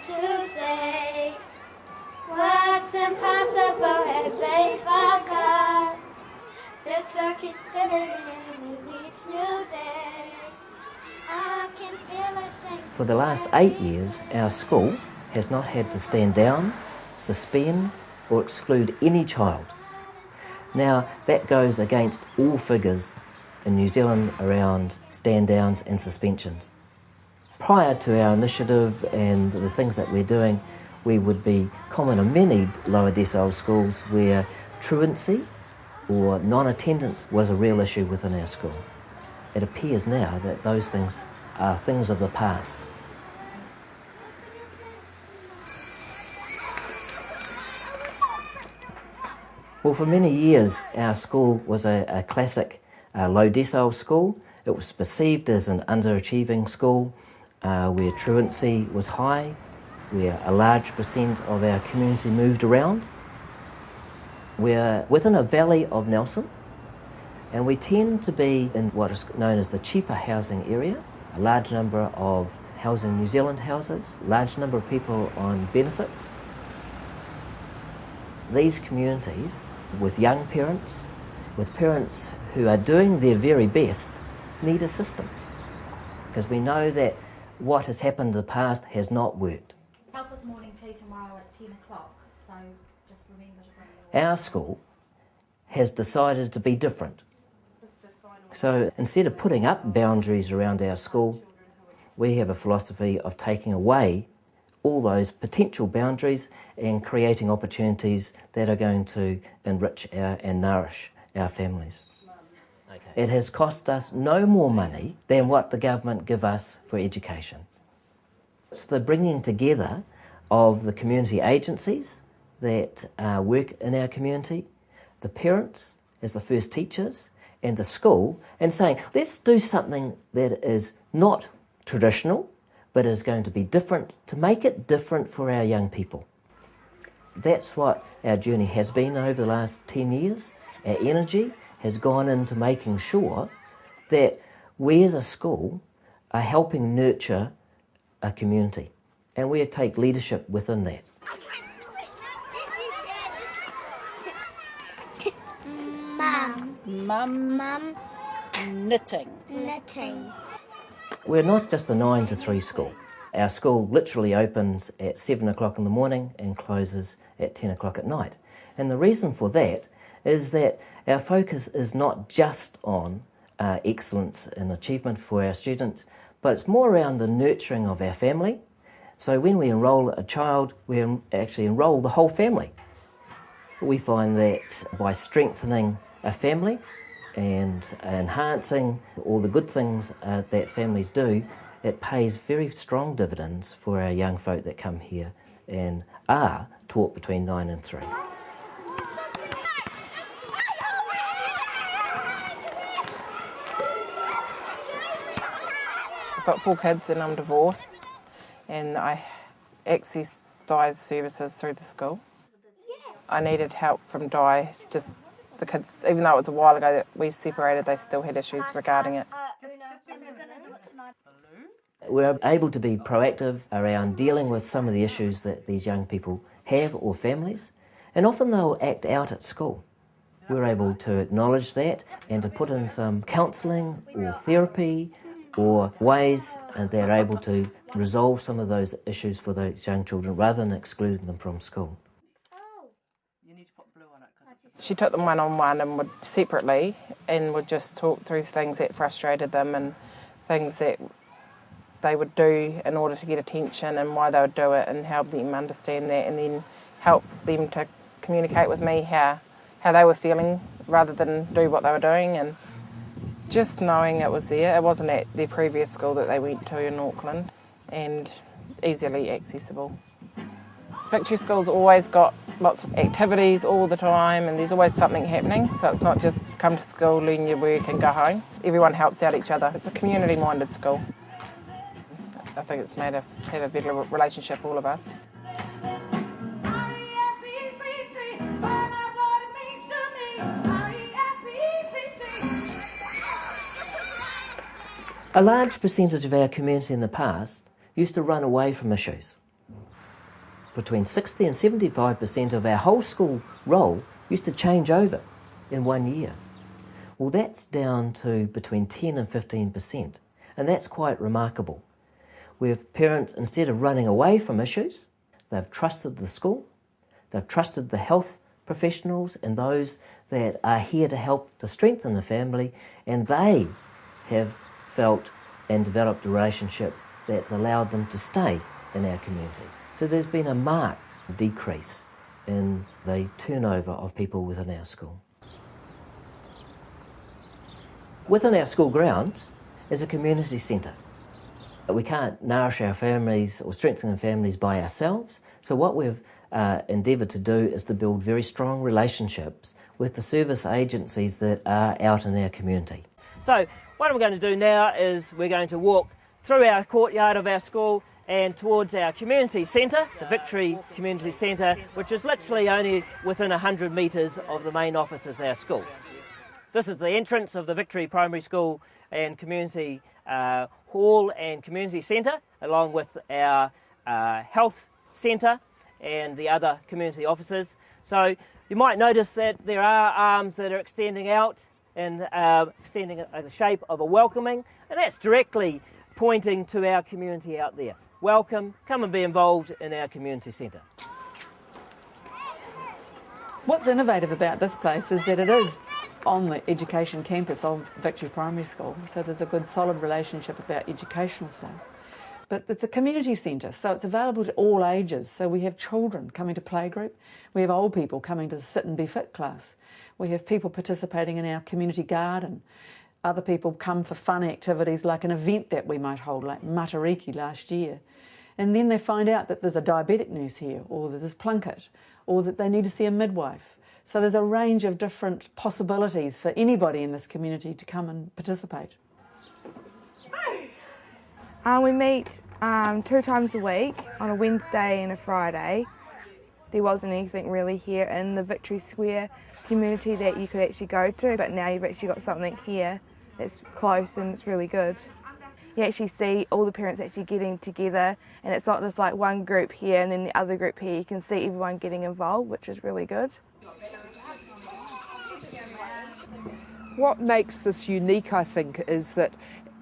to say. What's impossible have they forgot? This world keeps spinning with each new day. I can feel a change. For the last 8 years, our school has not had to stand down, suspend or exclude any child. Now, that goes against all figures in New Zealand around stand-downs and suspensions. Prior to our initiative and the things that we're doing, we would be common in many lower decile schools where truancy or non-attendance was a real issue within our school. It appears now that those things are things of the past. Well, for many years, our school was a classic low decile school. It was perceived as an underachieving school where truancy was high, where a large percent of our community moved around. We're within a valley of Nelson, and we tend to be in what is known as the cheaper housing area, a large number of Housing New Zealand houses, large number of people on benefits. These communities, with young parents, with parents who are doing their very best, need assistance, because we know that what has happened in the past has not worked. Help us morning tea tomorrow at 10 o'clock, so just remember to bring Our school has decided to be different. So instead of putting up boundaries around our school, we have a philosophy of taking away all those potential boundaries and creating opportunities that are going to enrich and nourish our families. It has cost us no more money than what the government give us for education. It's the bringing together of the community agencies that work in our community, the parents as the first teachers, and the school, and saying, let's do something that is not traditional, but is going to be different, to make it different for our young people. That's what our journey has been over the last 10 years. Our energy has gone into making sure that we as a school are helping nurture a community, and we take leadership within that. Mum's knitting. We're not just a 9 to 3 school. Our school literally opens at 7 o'clock in the morning and closes at 10 o'clock at night. And the reason for that is that our focus is not just on excellence and achievement for our students, but it's more around the nurturing of our family. So when we enrol a child, we actually enrol the whole family. We find that by strengthening a family and enhancing all the good things that families do, it pays very strong dividends for our young folk that come here and are taught between 9 and 3. I've got 4 kids and I'm divorced, and I access Di's services through the school. I needed help from Di. Just the kids, even though it was a while ago that we separated, they still had issues regarding it. We're able to be proactive around dealing with some of the issues that these young people have or families, and often they'll act out at school. We're able to acknowledge that and to put in some counselling or therapy or ways that they're able to resolve some of those issues for those young children rather than excluding them from school. She took them one-on-one and would separately and would just talk through things that frustrated them and things that they would do in order to get attention and why they would do it, and help them understand that, and then help them to communicate with me how they were feeling rather than do what they were doing. And just knowing it was there, it wasn't at their previous school that they went to in Auckland, and easily accessible. Victory School's always got lots of activities all the time, and there's always something happening, so it's not just come to school, learn your work and go home. Everyone helps out each other. It's a community-minded school. I think it's made us have a better relationship, all of us. A large percentage of our community in the past used to run away from issues. between 60 and 75% of our whole school roll used to change over in 1 year. Well, that's down to between 10 and 15%, and that's quite remarkable. Where parents, instead of running away from issues, they've trusted the school, they've trusted the health professionals and those that are here to help to strengthen the family, and they have felt and developed a relationship that's allowed them to stay in our community. So there's been a marked decrease in the turnover of people within our school. Within our school grounds is a community centre. We can't nourish our families or strengthen our families by ourselves, so what we've endeavoured to do is to build very strong relationships with the service agencies that are out in our community. So what we're going to do now is we're going to walk through our courtyard of our school and towards our community centre, the Victory Community Centre, which is literally only within 100 metres of the main office of our school. This is the entrance of the Victory Primary School and Community Hall and Community Centre, along with our health centre and the other community offices. So you might notice that there are arms that are extending out and extending in the shape of a welcoming, and that's directly pointing to our community out there. Welcome, come and be involved in our community centre. What's innovative about this place is that it is on the education campus of Victory Primary School, so there's a good solid relationship about educational stuff. But it's a community centre, so it's available to all ages. So we have children coming to playgroup, we have old people coming to the sit and be fit class, we have people participating in our community garden, other people come for fun activities like an event that we might hold, like Matariki last year. And then they find out that there's a diabetic nurse here, or that there's Plunkett, or that they need to see a midwife. So there's a range of different possibilities for anybody in this community to come and participate. We meet 2 times a week, on a Wednesday and a Friday. There wasn't anything really here in the Victory Square community that you could actually go to, but now you've actually got something here that's close and it's really good. You actually see all the parents actually getting together, and it's not just like one group here and then the other group here. You can see everyone getting involved, which is really good. What makes this unique, I think, is that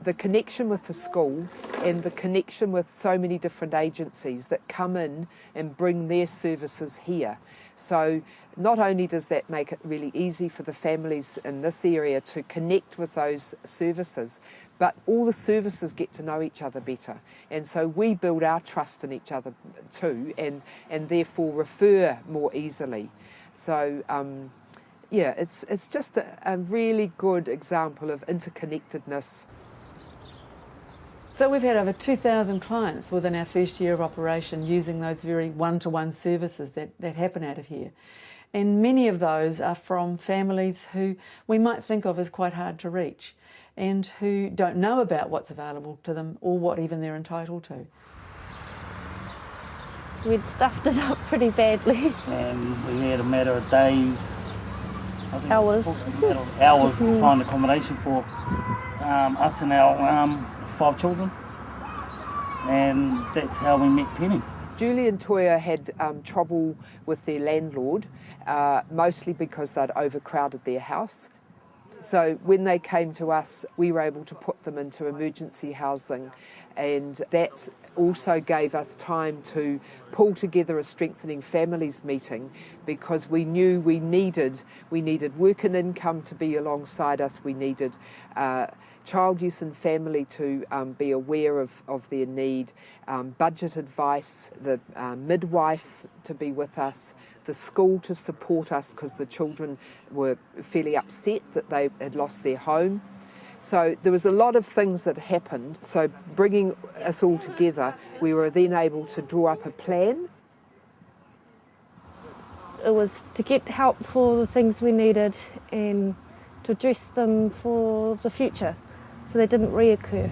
the connection with the school and the connection with so many different agencies that come in and bring their services here. So not only does that make it really easy for the families in this area to connect with those services, but all the services get to know each other better. And so we build our trust in each other too, and therefore refer more easily. So yeah, it's just a really good example of interconnectedness. So we've had over 2,000 clients within our first year of operation using those very one-to-one services that happen out of here. And many of those are from families who we might think of as quite hard to reach and who don't know about what's available to them or what even they're entitled to. We'd stuffed it up pretty badly. And we had a matter of days, hours to find accommodation for us and our 5 children, and that's how we met Penny. Julie and Toya had trouble with their landlord, mostly because they'd overcrowded their house. So when they came to us, we were able to put them into emergency housing, and that also gave us time to pull together a Strengthening Families meeting, because we knew we needed work and income to be alongside us. We needed child, youth and family to be aware of their need, budget advice, the midwife to be with us, the school to support us because the children were fairly upset that they had lost their home. So there was a lot of things that happened. So bringing us all together, we were then able to draw up a plan. It was to get help for the things we needed and to address them for the future so they didn't reoccur.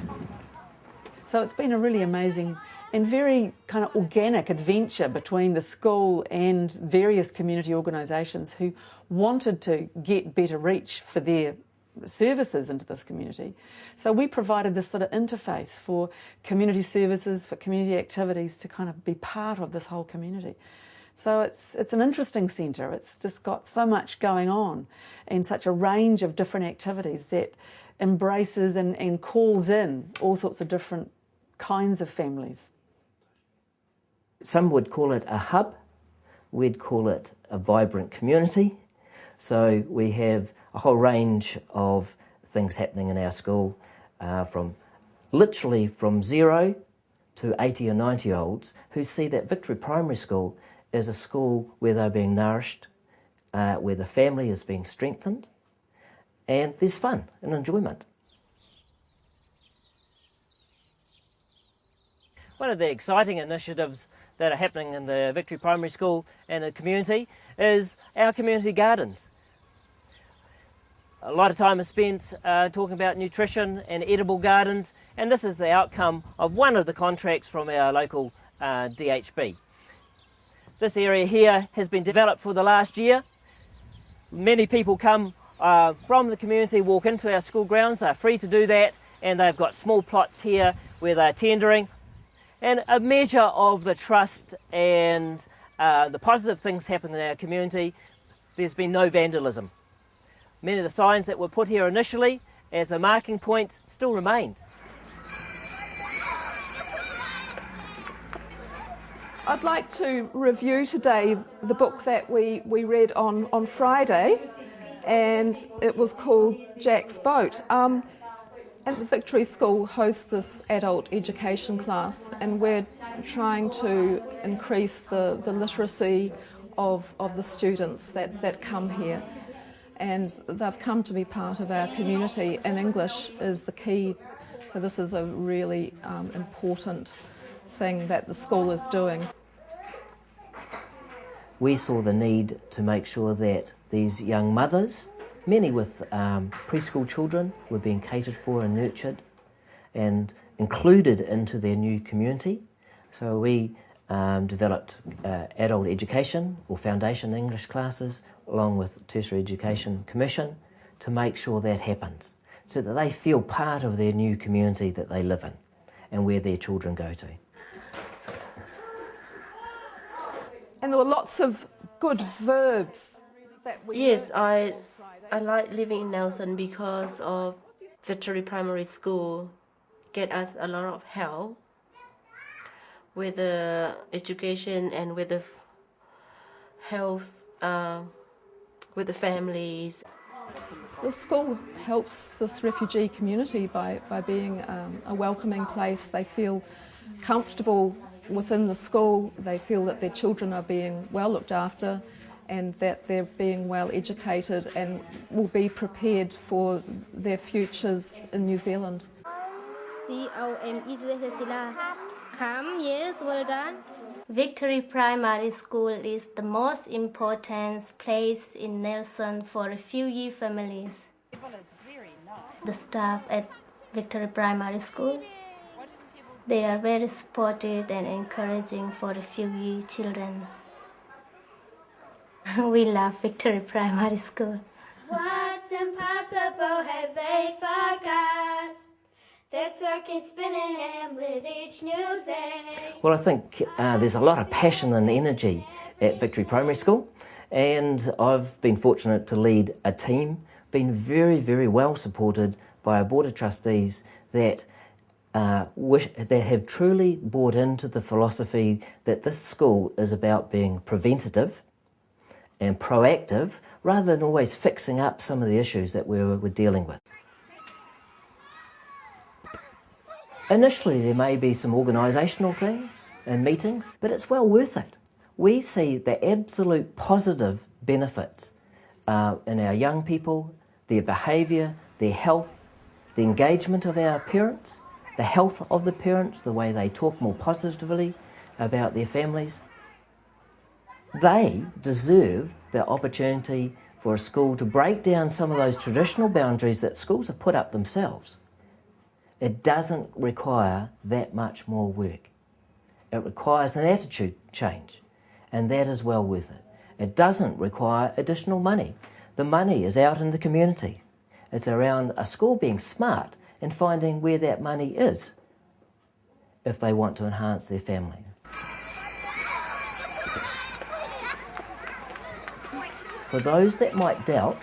So it's been a really amazing and very kind of organic adventure between the school and various community organisations who wanted to get better reach for their services into this community. So we provided this sort of interface for community services, for community activities to kind of be part of this whole community. So it's an interesting centre. It's just got so much going on and such a range of different activities that embraces and calls in all sorts of different kinds of families. Some would call it a hub. We'd call it a vibrant community. So we have a whole range of things happening in our school, literally from 0 to 80 or 90-year-olds who see that Victory Primary School is a school where they're being nourished, where the family is being strengthened, and there's fun and enjoyment. One of the exciting initiatives that are happening in the Victory Primary School and the community is our community gardens. A lot of time is spent talking about nutrition and edible gardens, and this is the outcome of one of the contracts from our local DHB. This area here has been developed for the last year. Many people come from the community, walk into our school grounds. They're free to do that, and they've got small plots here where they're tendering. And a measure of the trust and the positive things happening in our community, there's been no vandalism. Many of the signs that were put here initially as a marking point still remained. I'd like to review today the book that we read on Friday, and it was called Jack's Boat. And the Victory School hosts this adult education class, and we're trying to increase the literacy of the students that come here. And they've come to be part of our community, and English is the key. So this is a really important thing that the school is doing. We saw the need to make sure that these young mothers, many with preschool children, were being catered for and nurtured and included into their new community. So we developed adult education or foundation English classes along with Tertiary Education Commission to make sure that happens, so that they feel part of their new community that they live in and where their children go to. And there were lots of good verbs that we... Yes, I like living in Nelson because of Victory Primary School get us a lot of help with the education and with the health, with the families. The school helps this refugee community by being a welcoming place. They feel comfortable within the school. They feel that their children are being well looked after and that they're being well educated and will be prepared for their futures in New Zealand. Yes, well done. Victory Primary School is the most important place in Nelson for refugee families. The staff at Victory Primary School, they are very supportive and encouraging for refugee children. We love Victory Primary School. What's impossible have they forgot? This world keeps spinning and with each new day. Well, I think there's a lot of passion and energy at Victory Primary School, and I've been fortunate to lead a team, been very, very well supported by a board of trustees that have truly bought into the philosophy that this school is about being preventative and proactive rather than always fixing up some of the issues that we're dealing with. Initially, there may be some organisational things and meetings, but it's well worth it. We see the absolute positive benefits in our young people, their behaviour, their health, the engagement of our parents, the health of the parents, the way they talk more positively about their families. They deserve the opportunity for a school to break down some of those traditional boundaries that schools have put up themselves. It doesn't require that much more work. It requires an attitude change, and that is well worth it. It doesn't require additional money. The money is out in the community, It's around a school being smart and finding where that money is if they want to enhance their family. For those that might doubt,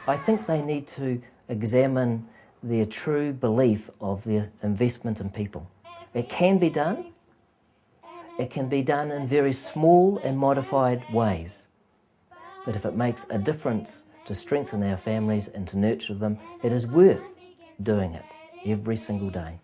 I think they need to examine their true belief of their investment in people. It can be done. It can be done in very small and modified ways. But if it makes a difference to strengthen our families and to nurture them, it is worth doing it every single day.